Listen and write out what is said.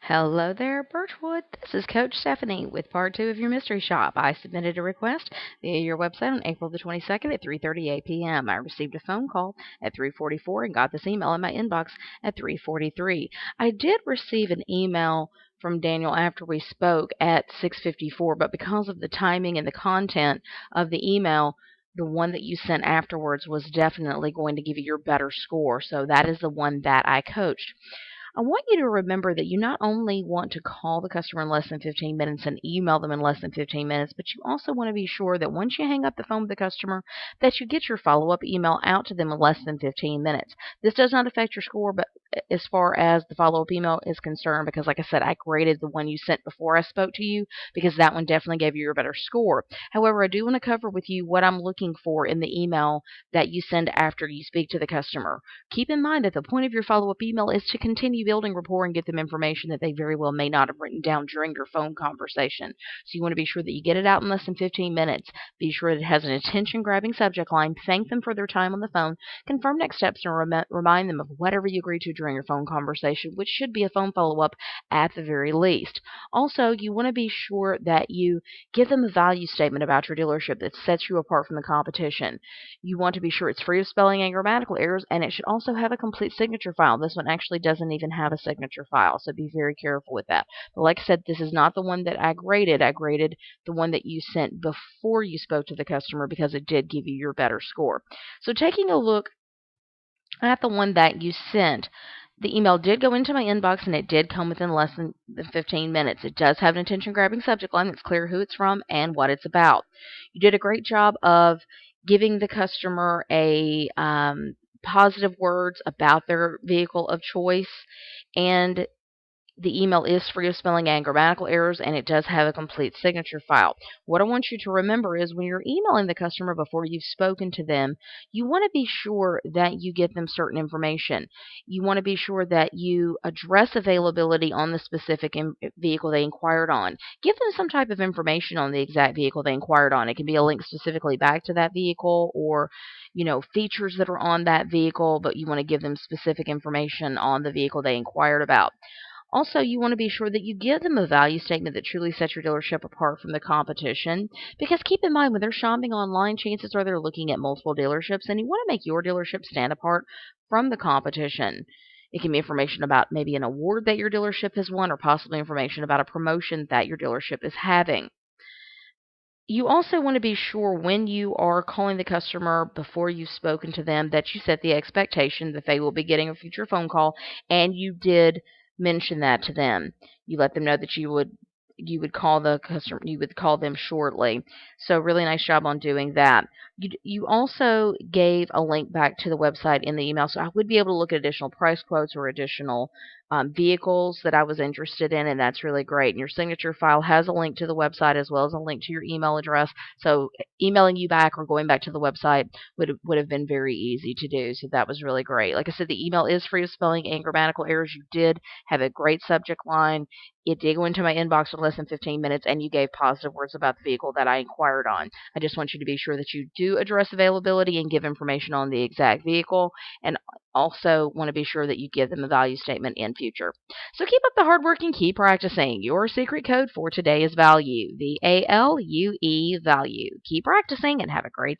Hello there, Birchwood. This is Coach Stephanie with part two of your mystery shop. I submitted a request via your website on April the 22nd at 3:38 p.m. I received a phone call at 3:44 and got this email in my inbox at 3:43. I did receive an email from Daniel after we spoke at 6:54, but because of the timing and the content of the email, the one that you sent afterwards was definitely going to give you your better score. So that is the one that I coached. I want you to remember that you not only want to call the customer in less than 15 minutes and email them in less than 15 minutes, but you also want to be sure that once you hang up the phone with the customer, that you get your follow-up email out to them in less than 15 minutes. This does not affect your score, but as far as the follow-up email is concerned, because like I said, I graded the one you sent before I spoke to you because that one definitely gave you your better score. However, I do want to cover with you what I'm looking for in the email that you send after you speak to the customer. Keep in mind that the point of your follow-up email is to continue building rapport and get them information that they very well may not have written down during your phone conversation. So you want to be sure that you get it out in less than 15 minutes. Be sure that it has an attention-grabbing subject line. Thank them for their time on the phone. Confirm next steps and remind them of whatever you agreed to during your phone conversation, which should be a phone follow-up at the very least. Also, you want to be sure that you give them a value statement about your dealership that sets you apart from the competition. You want to be sure it's free of spelling and grammatical errors, and it should also have a complete signature file. This one actually doesn't even have a signature file, so be very careful with that. But like I said, this is not the one that I graded. I graded the one that you sent before you spoke to the customer because it did give you your better score. So taking a look at the one that you sent, the email did go into my inbox and it did come within less than 15 minutes. It does have an attention grabbing subject line that's clear who it's from and what it's about. You did a great job of giving the customer a positive words about their vehicle of choice, and the email is free of spelling and grammatical errors, and it does have a complete signature file. What I want you to remember is when you're emailing the customer before you've spoken to them, you want to be sure that you get them certain information. You want to be sure that you address availability on the specific vehicle they inquired on. Give them some type of information on the exact vehicle they inquired on. It can be a link specifically back to that vehicle, or features that are on that vehicle, but you want to give them specific information on the vehicle they inquired about. Also, you want to be sure that you give them a value statement that truly sets your dealership apart from the competition. Because keep in mind, when they're shopping online, chances are they're looking at multiple dealerships, and you want to make your dealership stand apart from the competition. It can be information about maybe an award that your dealership has won, or possibly information about a promotion that your dealership is having. You also want to be sure when you are calling the customer before you've spoken to them that you set the expectation that they will be getting a future phone call, and you did mention that to them. You let them know that you would call the customer, you would call them shortly. So really nice job on doing that. You also gave a link back to the website in the email, so I would be able to look at additional price quotes or additional vehicles that I was interested in, and that's really great. And your signature file has a link to the website as well as a link to your email address. So emailing you back or going back to the website would have been very easy to do. So that was really great. Like I said, the email is free of spelling and grammatical errors. You did have a great subject line. It did go into my inbox in less than 15 minutes, and you gave positive words about the vehicle that I inquired on. I just want you to be sure that you do address availability and give information on the exact vehicle, and also want to be sure that you give them a value statement in future. So keep up the hard work and keep practicing. Your secret code for today is value. VALUE, value. Keep practicing and have a great